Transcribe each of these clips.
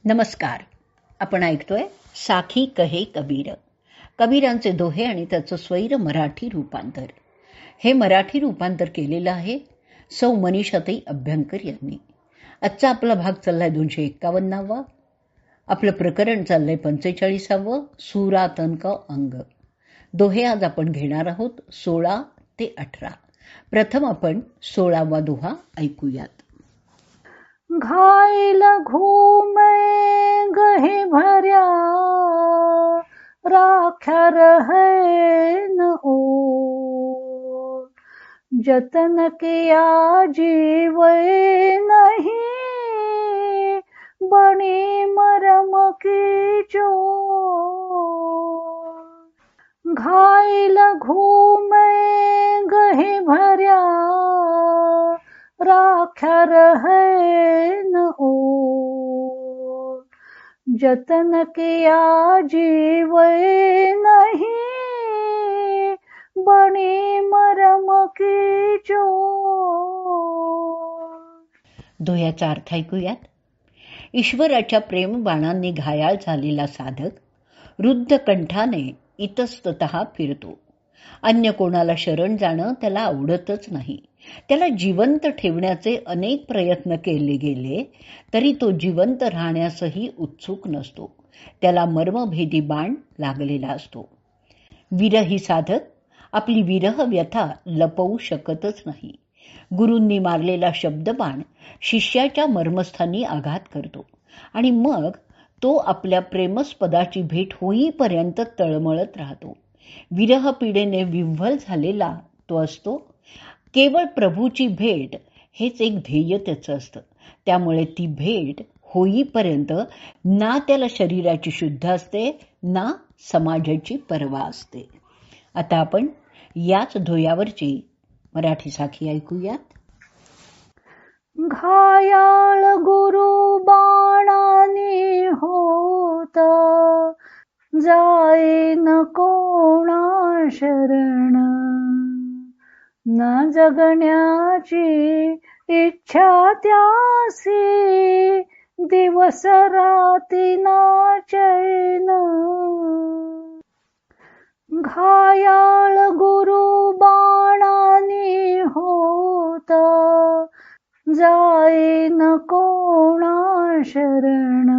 नमस्कार. आपण ऐकतोय साखी कहे कबीर, कबीरांचे दोहे आणि त्याचं स्वैर मराठी रूपांतर. हे मराठी रूपांतर केलेलं आहे सौ मनीषाताई अभ्यंकर यांनी. आजचा आपला भाग चाललाय 251वा. आपलं प्रकरण चाललंय 45वा, सुरातंक अंग. दोहे आज आपण घेणार आहोत 16 ते 18. प्रथम आपण 16वा दोहा ऐकूयात. घायल घूमे गहे भर्या, राख्या रहे न ओर. जतन किया जीवे नहीं, बनी मरम की चोर. घायल घूमे गहे भर्या, राख्या रहे न ओर. जतन किया जीवे नहीं, बनी मरम की चोर. दोह्याचा अर्थ ऐकूयात. ईश्वराच्या प्रेमबाणांनी घायाळ झालेला साधक रुद्ध कंठाने इतस्ततः फिरतो. अन्य कोणाला शरण जाणं त्याला आवडतच नाही. त्याला जिवंत ठेवण्याचे अनेक प्रयत्न केले गेले तरी तो जिवंत राहण्यासही उत्सुक नसतो. त्याला मर्मभेदी बाण लागलेला असतो. विरही साधक आपली विरह व्यथा लपवू शकतच नाही. गुरूंनी मारलेला शब्दबाण शिष्याच्या मर्मस्थानी आघात करतो आणि मग तो आपल्या प्रेमस्पदाची भेट होईपर्यंत तळमळत राहतो. विरह पीडेने विव्हल झालेला तो असतो. केवळ प्रभूची भेट हेच एक ध्येय त्याचं असतं. त्यामुळे ती भेट होईपर्यंत ना त्याला शरीराची शुद्ध असते ना समाजाची पर्वा असते. आता आपण याच ध्येयावरची मराठी साखी ऐकूयात. घायाळ गुरु बाणाने होत, जाईन कोणा शरण. न जगण्याची इच्छा त्यासी, दिवस राती ना चैन. घायाळ गुरु बाणाने होत, जाईन कोणा शरण.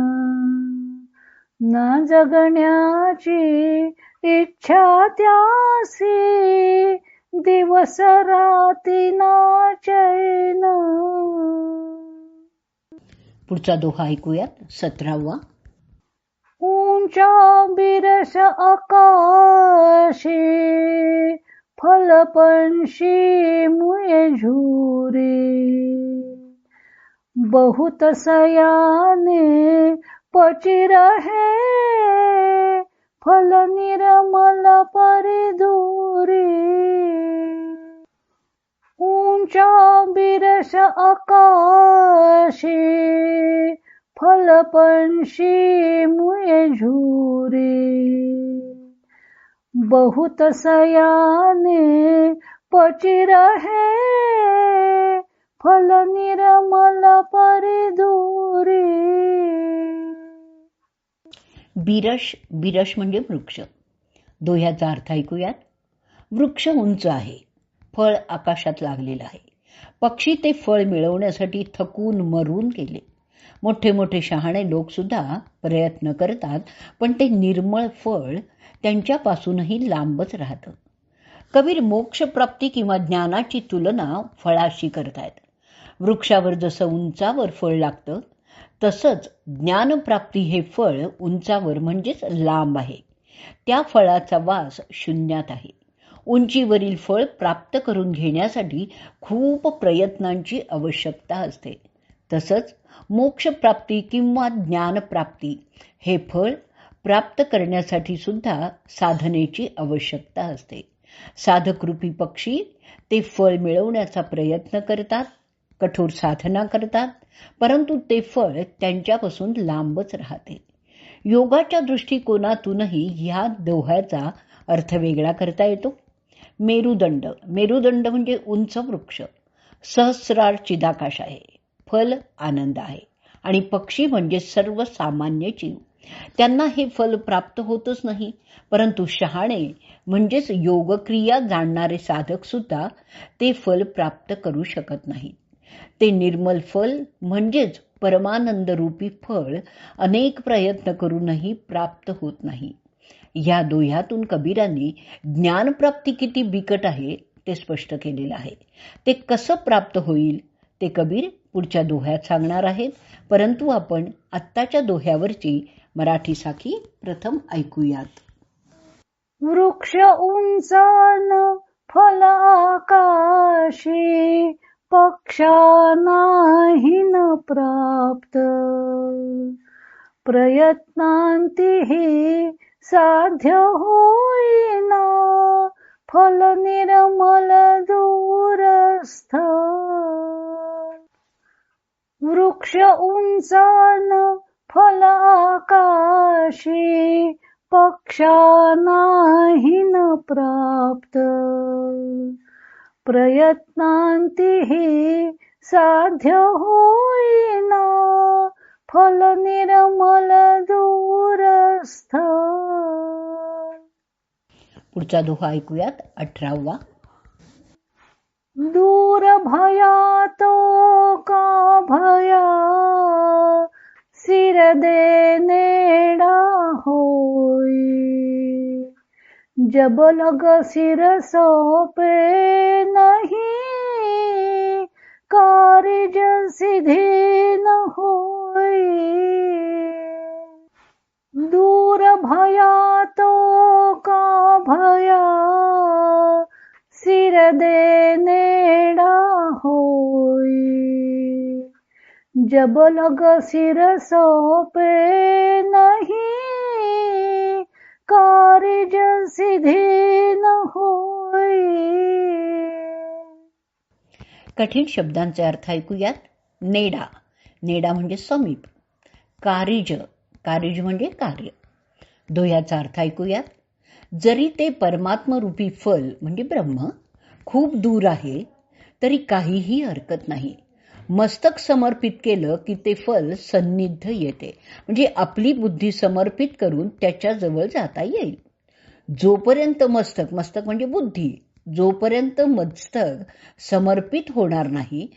न जगण्याची इच्छा त्यासी, दिवस राती ना चैन. पुढचा दोहा ऐकूयात 17वा. ऊंचा बिरस आकाशी, फलपंशी मुये झुरी. बहुत सयाने पची रहे, फल निर्मल परी दूरी. ऊंचा बिरस आकाशी, फलपंशी मुये झुरी. बहुत सयाने पची रहे, फल निर्मल परी दूरी. बिरश बिरश म्हणजे वृक्ष. दोह्याचा अर्थ ऐकूयात. वृक्ष उंच आहे, फळ आकाशात लागलेलं आहे. पक्षी ते फळ मिळवण्यासाठी थकून मरून गेले. मोठे मोठे शहाणे लोक सुद्धा प्रयत्न करतात, पण ते निर्मळ फळ त्यांच्यापासूनही लांबच राहतं. कबीर मोक्षप्राप्ती किंवा ज्ञानाची तुलना फळाशी करतायत. वृक्षावर जसं उंचावर फळ लागतं तसंच ज्ञानप्राप्ती हे फळ उंचावर म्हणजेच लांब आहे. त्या फळाचा वास शून्यात आहे. उंचीवरील फळ प्राप्त करून घेण्यासाठी खूप प्रयत्नांची आवश्यकता असते. तसंच मोक्षप्राप्ती किंवा ज्ञानप्राप्ती हे फळ प्राप्त करण्यासाठी सुद्धा साधनेची आवश्यकता असते. साधकरूपी पक्षी ते फळ मिळवण्याचा प्रयत्न करतात, कठोर साधना करतात, परंतु ते फळ त्यांच्यापासून लांबच राहते. योगाच्या दृष्टिकोनातूनही ह्या दोह्याचा अर्थ वेगळा करता येतो. मेरुदंड म्हणजे उंच वृक्ष. सहस्रार चिदाकाश आहे. फल आनंद आहे आणि पक्षी म्हणजे सर्वसामान्य जीव. त्यांना हे फल प्राप्त होतच नाही. परंतु शहाणे म्हणजेच योगक्रिया जाणणारे साधक सुद्धा ते फल प्राप्त करू शकत नाहीत. ते निर्मल फल म्हणजेच परमानंद रूपी फळ अनेक प्रयत्न करूनही प्राप्त होत नाही. या दोह्यातून कबीरांनी ज्ञानप्राप्ती किती बिकट आहे ते स्पष्ट केलेलं आहे. ते कसं प्राप्त होईल ते कबीर पुढच्या दोह्यात सांगणार आहेत. परंतु आपण आत्ताच्या दोह्यावरची मराठी साखी प्रथम ऐकूयात. वृक्ष उंचान फल आकाशी, पक्षांनाही न प्राप्त. प्रयत्नांतीही साध्य होईना, फल निर्मल दूरस्थ. वृक्ष उंचान फल आकाशी, पक्षांनाही न प्राप्त. प्रयत्नांतीही साध्य होईना, फल निर्मल दूरस्थ. पुढचा दोहा ऐकूयात 18वा. दूर भया तो का भया, सिर दे नेडा होई. जब लग सिर सोपे नहीं, कारज सिद्धि न होई. दूर भया तो का भया, सिर दे नेडा होई. जब लग सिर सोपे नहीं, कारज सिद्धि न होई. कठीण शब्दांचे अर्थ ऐकूयात. नेडा, नेडा म्हणजे समीप. कारिज, कारिज म्हणजे कार्य. दोह्याचा अर्थ ऐकूयात. जरी ते परमात्मरूपी फल म्हणजे ब्रह्म खूप दूर आहे तरी काहीही हरकत नाही. मस्तक समर्पित केलं की ते फल सन्निध येते, म्हणजे आपली बुद्धी समर्पित करून त्याच्याजवळ जाता येईल. जोपर्यंत मस्तक, मस्तक म्हणजे बुद्धी, जोपर्यंत मस्तक समर्पित होणार नाही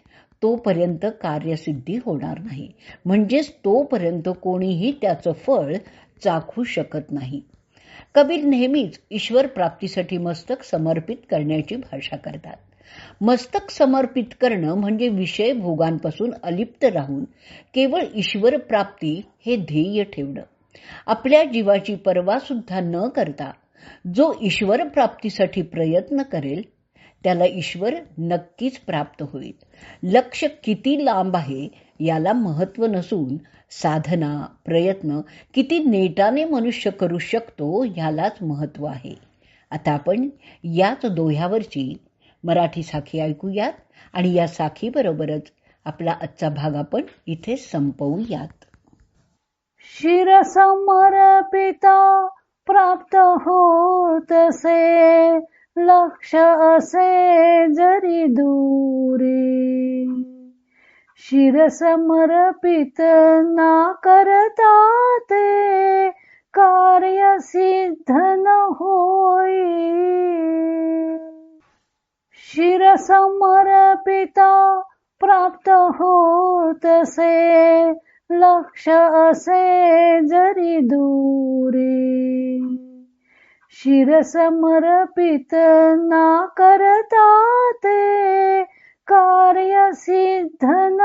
तोपर्यंत कार्यसिद्धी होणार नाही. म्हणजेच तोपर्यंत कोणीही त्याचं फळ चाखू शकत नाही. कबीर नेहमीच ईश्वर प्राप्तीसाठी मस्तक समर्पित करण्याची भाषा करतात. मस्तक समर्पित करणं म्हणजे विषय भोगांपासून अलिप्त राहून केवळ ईश्वर प्राप्ती हे ध्येय ठेवणं. आपल्या जीवाची पर्वा सुद्धा न करता जो ईश्वर प्राप्तीसाठी प्रयत्न करेल त्याला ईश्वर नक्कीच प्राप्त होईल. लक्ष्य किती लांब आहे याला महत्त्व नसून साधना, प्रयत्न किती नेटाने मनुष्य करू शकतो ह्यालाच महत्त्व आहे. आता आपण याच दोह्यावरची मराठी साखी ऐकूयात आणि या साखीबरोबरच आपला आजचा भाग आपण इथे संपवूयात. शिरसमर्पिता प्राप्त होतसे, लक्ष असे जरी दूरी. शिरसमर्पित ना करता ते, कार्य सिद्ध न होई. शिरसमर्पिता प्राप्त होतसे, लक्ष असे जरी दूरी. शिरसमर्पित ना करता ते, कार्य सिद्ध न